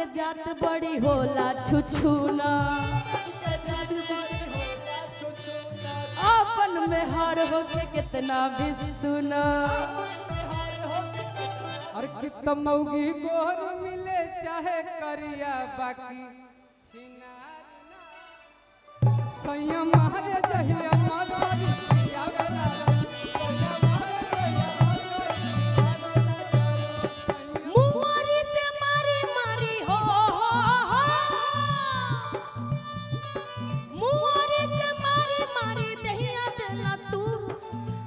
के जात बड़ी होला छुछुना अपन में हर होके कितना भी सुना और कितना मौगी गोर मिले चाहे करिया बाकी संयम हरे जहिया माधुरी पिया गला मुहरी से मारी मारी हो मुहरी से मारी मारी दहिया देला तू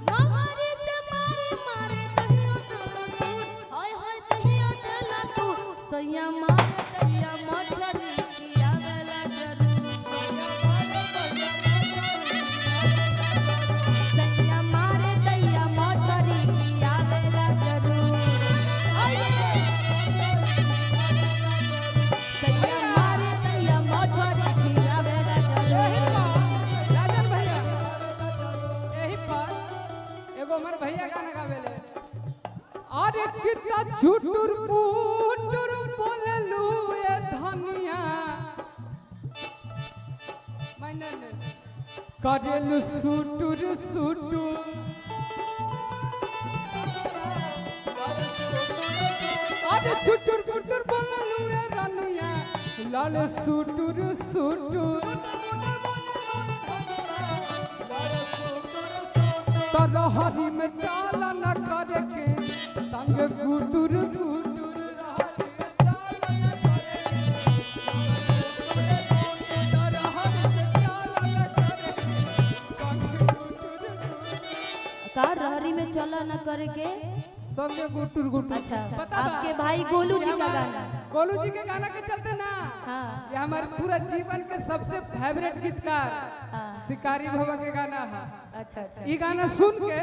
मुहरी से मारी मारी दहिया देला तू हाय हाय दहिया देला तू सैया मारे दहिया मछरी किया गला जरूर सैया मारे दहिया मछरी किया गला जरूर सैया मारे दहिया मछरी किया गला जरूर राजन भैया यही पर एगो हमर भैया गाना गावेले अरे कितना झूठुर पुटुर बोललू ए धनिया मैंने करेलू सुटुर सुटुर अरे झूठुर पुटुर बोललू ए धनिया लाल सुटुर सुटुर तरहरी में चाल न करे के संग गुटुर गुटुर का रहरी में चला न करके संग गुटुर गुटुर अच्छा पता आपके भाई गोलू जी का गाना गोलू जी के गाना के चलते ना हाँ ये हमारे पूरा जीवन के सबसे फेवरेट गीतकार हाँ शिकारी भवा के गाना है अच्छा अच्छा ये गाना सुन के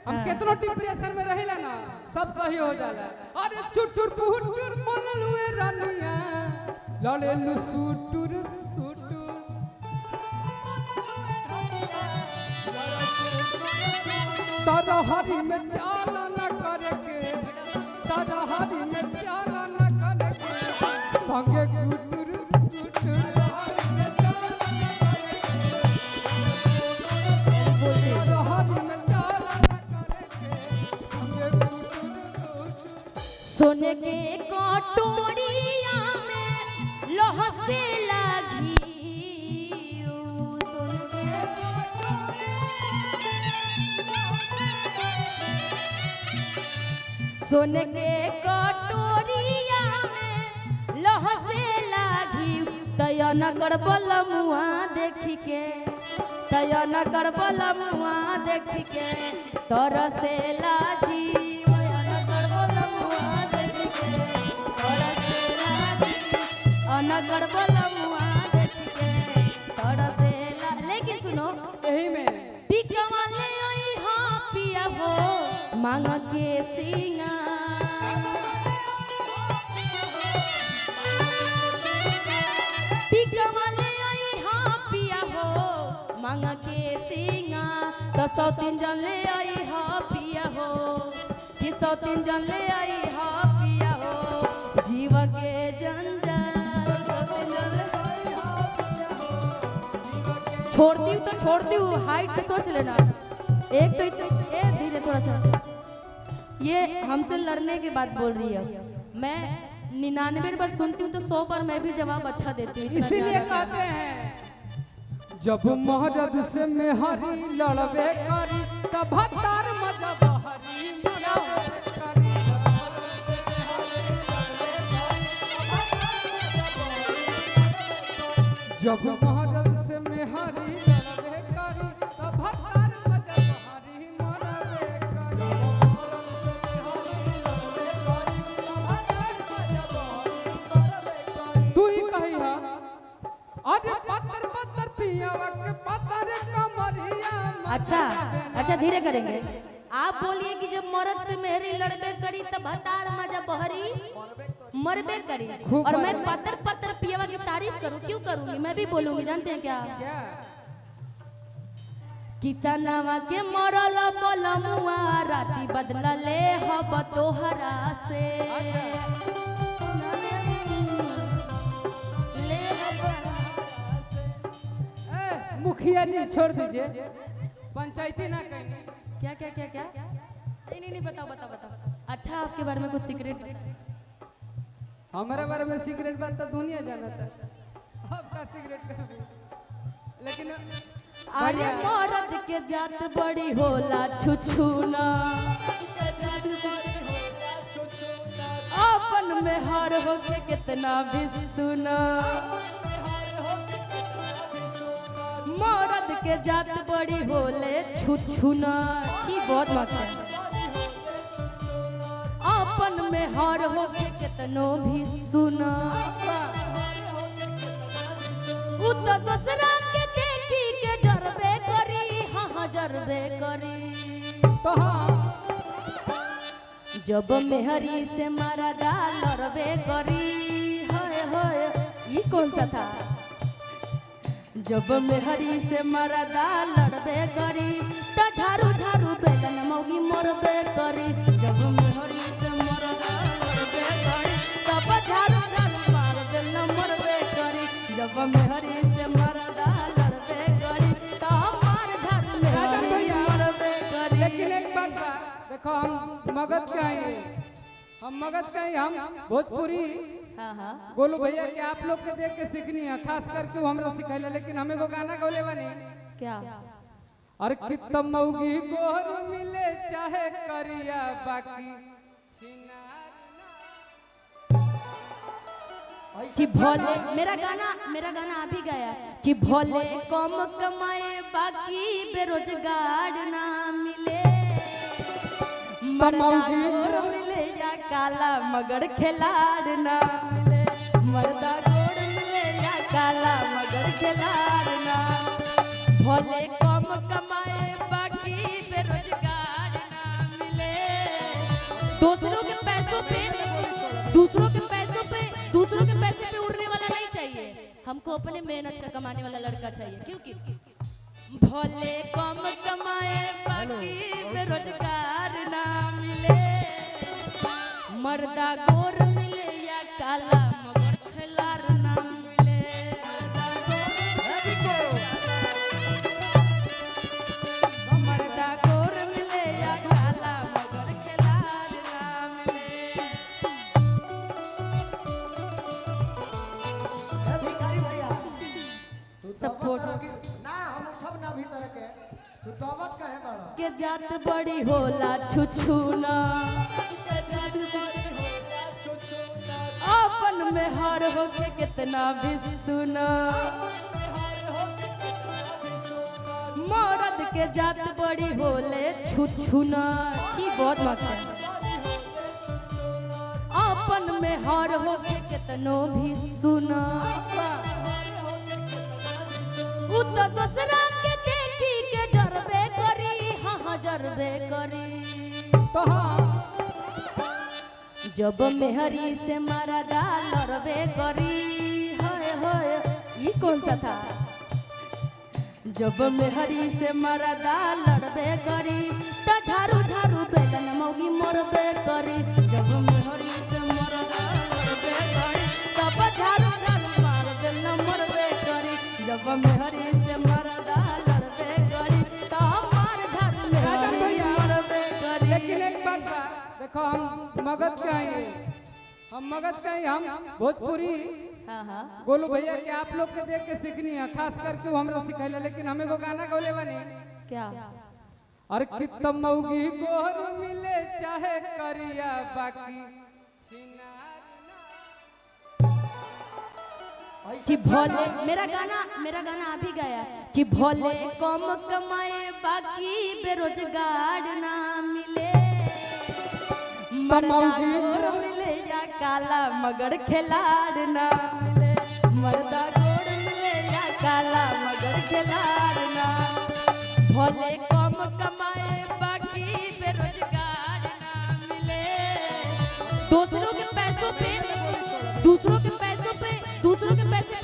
हम कितनो डिप्रेशन में रहेला ना सब सही हो जाला अरे चुटुर पुटुर बोललू ए रानिया ललेलू सुटुर सुटुर तरहरी में चाल न करे के तरहरी में चाल न करे के संगे गुटुर गुटुर सोने के कटोरिया में लोह से लगी सोने के कटोरिया में लोह से लगी तयन कर बलमुआ देखी के तयन कर बलमुआ देखी के तर से लाजी अनगर बलमुआ देख के तरसेला लेकिन सुनो यही में टिकवा ले आई हां पिया हो मांग के सिंगा टिकवा ले आई हां पिया हो मांग के सिंगा तो सौ तीन जन ले आई हां पिया हो कि सौ तीन जन ले आई हां पिया हो जीव के जंजाल छोड़ती हूँ हाइट से सोच लेना एक तो धीरे थोड़ा सा ये हमसे लड़ने के बाद बोल रही है मैं 99 बार सुनती हूँ तो 100 बार मैं भी जवाब अच्छा देती हूँ इसीलिए कहते हैं जब महरद से मेहरी लड़बे करी तब तार मजा बहरी मराबे करी जब महरद से मेहरी लड़बे करी तब तार मजा बहरी मराबे करी तू ही कही हा अरे पत्थर पत्थर पियावा के पत्थर कमरिया अच्छा धीरे करेंगे आप बोलिए कि जब मर्द से मेहरी लड़बे करी तब हतार मजा बहरी मरबे करी और मैं पत्थर पत्थर पियावा की तारीफ करूं क्यों करूंगी मैं भी बोलूंगी जानते हैं क्या किसनवा के मरल बलमुआ राती बदला ले हब तोहरा से मुखिया जी छोड़ दीजिए, पंचायती ना कहीं। क्या क्या क्या क्या नहीं नहीं नहीं, बताओ बताओ बताओ। अच्छा, आपके बारे में कुछ सीक्रेट बताओ। हमारे बारे में सीक्रेट बात तो दुनिया जानता है, आपका सीक्रेट कर दे। लेकिन अरे मर्द के जात बड़ी होला छुछुना, अपन में हर होके कितना भी सुना। मर्द के जात बड़ी होले छुछुना, की बहुत बात है। अपन में हर होके कितनो भी सुना, उ तो दूसरा के देखी के जरबे करी, हाँ हाँ जरबे करी। तो हाँ, जब मेहरी से मारा लड़बे करी, हाय हाय, ये कौन सा था? जब मेहरी से मारा लड़बे करी, तो झारू झारू बेलन मौगी मरबे करी। जब मेहरी से मारा लड़बे करी, तब झारू झारू मार बेलन मरबे करी। जब मेहरी से मारा लड़बे करी, तो मार झारू मेहरी मरबे करी। लेकिन एक बात बा, देखो हम मगध के हैं, हम मगध के हैं, हम भोजपुरी हाँ हाँ गोलू भैया के आप लोग के देख के सीखनी है, खास करके वो हमरा सिखाइले। लेकिन हमें को गाना गौले बनी, क्या? और कितना मौगी गोर मिले चाहे करिया, बाकी छिनार कि भोले, मेरा गाना आप ही गाया कि भोले कम कमाए बाकी बेरोजगार ना मिले। मर्दा गोर मिले या काला मगर खिलाड़ ना मिले। मर्दा गोर मिले या काला मगर खिलाड़ ना। भोले कम कमाए बाकी बेरोजगार ना मिले। दूसरों के पैसों पे उड़ने वाला नहीं चाहिए, हमको अपने मेहनत का कमाने वाला लड़का चाहिए। क्योंकि भोले कम कमाए बाकी बेरोजगार ना मिले। मर्दा गोर मिले या काला मगर खिलाड़ ना मिले। मर्दा गोर मिले या काला मगर खिलाड़ ना मिले। सपोर्ट के जात बड़ी होला छुछुना, अपन में हर होके कितना भी सुना। मर्द के जात बड़ी होले छुछुना, की बहुत बात है। अपन में हर होके कितनो भी सुना, उ तो दूसरा के देखी के जरबे करी, हाँ हाँ जरबे करी। तो हाँ, जब मेहरी से मारा लड़बे करी, हाय हाय, ये कौन सा था? जब मेहरी से मारा लड़बे करी, तो झारू झारू बेलन मौगी मरबे करी। जब मेहरी से मारा लड़बे करी, तब झारू झारू मार बेलन मरबे करी। जब मेहरी से मारा लड़बे करी, तो मार झारू मेहरी मरबे करी। लेकिन एक बात बा, देखो हम मगध के हैं, हम मगध के हैं, हम भोजपुरी हाँ हाँ गोलू भैया के आप लोग के देख के सीखनी है, खास करके वो हमरा सिखाइले। लेकिन हमें को गाना गौले बनी, क्या? और कितना मौगी गोर मिले चाहे करिया, बाकी छिनार कि भोले, मेरा गाना आप ही गाया कि भोले कम कमाए बाकी बेरोजगार ना मिले। मर्दा गोर मिले या काला मगर खिलाड़ ना मिले। मर्दा गोर मिले या काला मगर खिलाड़ ना। भोले कम कमाए बाकी बेरोजगार ना मिले। दूसरों के पैसों पे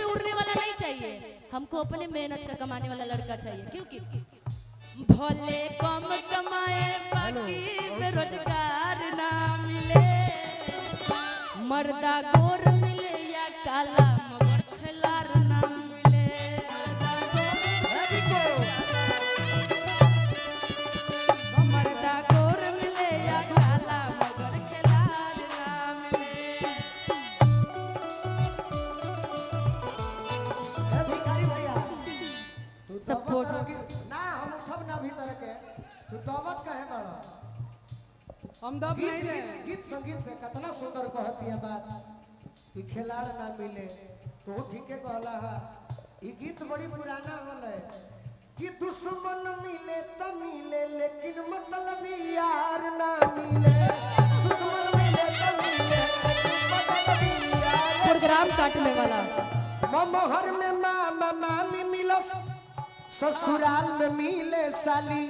उड़ने वाला नहीं चाहिए, हमको अपने मेहनत का कमाने वाला लड़का चाहिए। क्योंकि भोले कम कमाए बाकी बेरोजगार ना मिले। मर्दा गोर मिले या काला मगर खिलाड़ ना मिले। हम दब नहीं रहे। गीत संगीत से कितना सुंदर कहती है बात कि खिलाड़ ना मिले तो ठीके कहला है। ये गीत बड़ी पुराना होल है कि दुश्मन मिले तो मिले लेकिन मतलब यार ना मिले। दुश्मन मिले तो मिले मतलब यार। प्रोग्राम काटने वाला ममहर में मामा मामी मिलस ससुराल में मिले साली।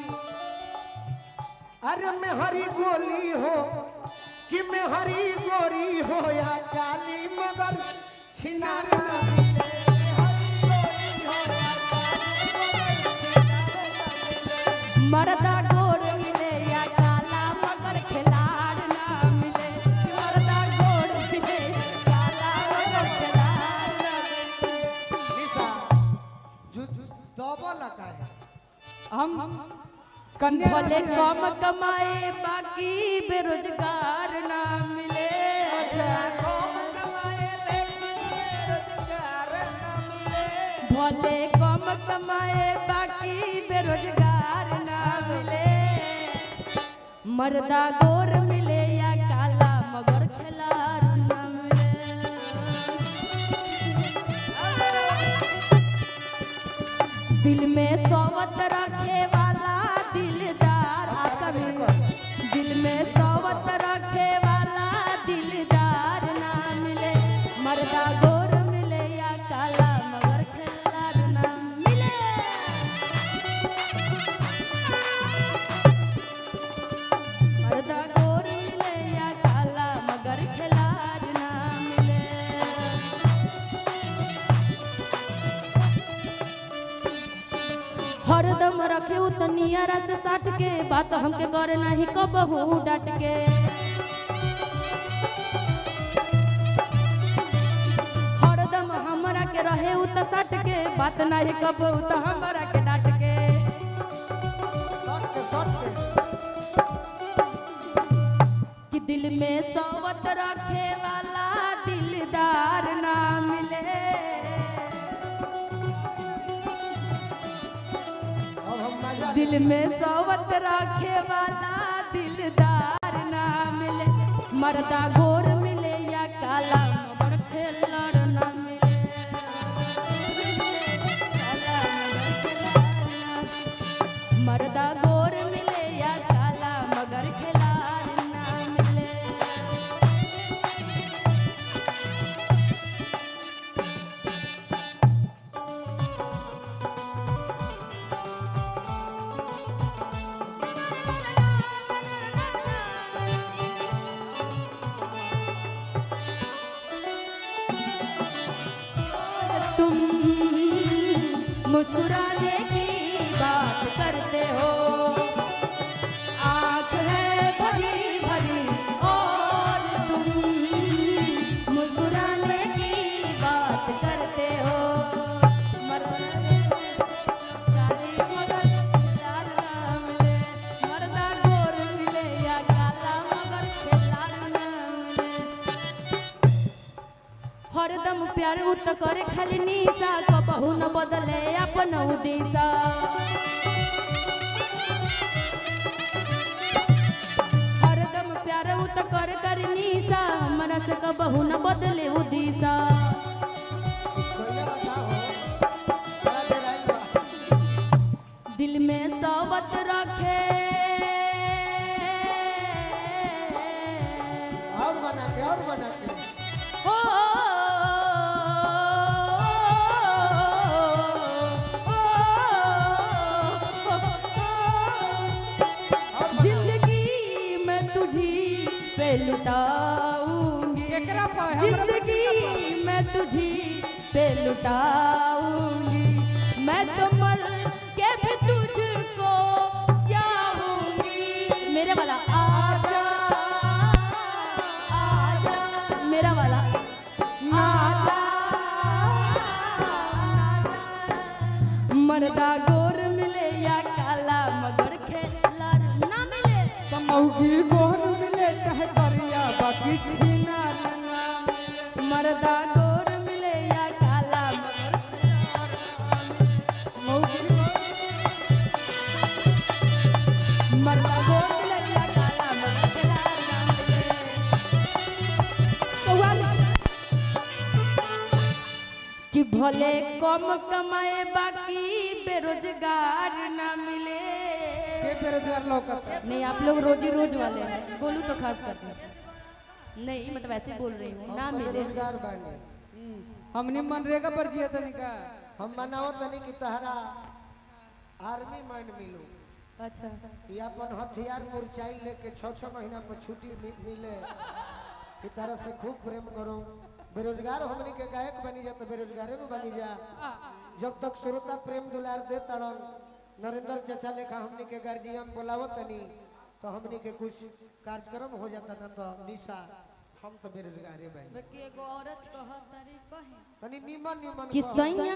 अरे मैं हरी गोली हो कि मैं हरी गोरी हो या काली मगर छिनार ना मिले। मर्दा गोर मिले या काला मगर खिलाड़ ना मिले। मर्दा गोर मिले काला मगर खिलाड़ ना मिले। निशा जो दबा लगा है हम कन्या भले कम कमाए बाकी बेरोजगार ना मिले। भले कम कमाए बाकी बेरोजगार ना मिले। मर्दा गोर मिले या काला मगर खिलाड़ ना मिले। दिल में सोवत रखे वाला दिलदार कभी दिल में सोवत रखे वाला दिलदार ना मिले। मर्दा गोर मिले या काला मगर खिलाड़ ना मिले। मर्दा गोर मिले या काला मगर खिलाड़ ना मिले। हरदम रखे उतनिया से साट के बात हमके करे नहीं कबहू डांट के। हरदम हमरा के रहे उत साट के बात नहीं कबहू तो हमरा के डांट के। कि दिल में सोवत रखे वाला दिलदार ना मिले। अब हम मजा दिल में सोवत रखे वाला दिलदार ना मिले। मर्दा गोर मिले या काला मगर खिलाड़ ना मिले। काला मगर खिलाड़ ना। मर्दा गोर मिले या काला मगर खिलाड़ ना मिले। तुम मुस्कुराने की बात करते हो। आँख है भरी भरी और तुम मुस्कुराने की बात करते हो। मर्दा गोर मिले या काला मगर खिलाड़ ना मिले। हरदम प्यार उत करे खाली निशा कबहू न बदले अपन दिशा। हरदम प्यार उत करे करी निशा हमरा से कबहू न बदले दिशा। कोई बताओ बड़ा बेराई बा। दिल में सोवत रखे और बना के हो। जिंदगी में तुझी पे लुटाऊंगी। केकरा पे हमरा जिंदगी मैं तुझी पे लुटाऊंगी। मैं तो मर के भी तुझको चाहूंगी। मेरे वाला आजा आजा मेरा वाला आजा। मर्दा गोर मिले या काला मगर खिलाड़ ना मिले। कमौगी गोर मिले चाहे करिया बाकी छीना ना मिले। मर्दा गोर मिले या काला मगर मौगी गोर मर्दा गोर मिले या काला मगर खिलाड़ कि भले कम कमाए बाकी बेरोजगार ना मिले। के बेरोजगार लौकत है? नहीं आप लोग रोजी रोज वाले हैं, बोलू तो खास करके नहीं, मतलब ऐसे बोल रही हूँ ना मिले। बेरोजगार बानी हमने मनरेगा पर जिया तनी का हम बनाओ तनी की तहरा आर्मी मैन मिलू अच्छा कि अपन हथियार मुरचाई लेके 6-6 महीना पर छुट्टी मिले कि तरह से खूब प्रेम करो। बेरोजगार हमनी के गायक बनी जा तो बेरोजगारे नु बनी जा। जब तक श्रोता प्रेम दुलार दे तड़न नरेंद्र चाचा लेखा हमनी के गार्जियन बोलावत तनी तो हमनी के कुछ कार्यक्रम हो जाता ना तो निशा हम तो बेरोजगारे बनी। एगो औरत कहत तारी कहे तनी निमन निमन कि कह। सैया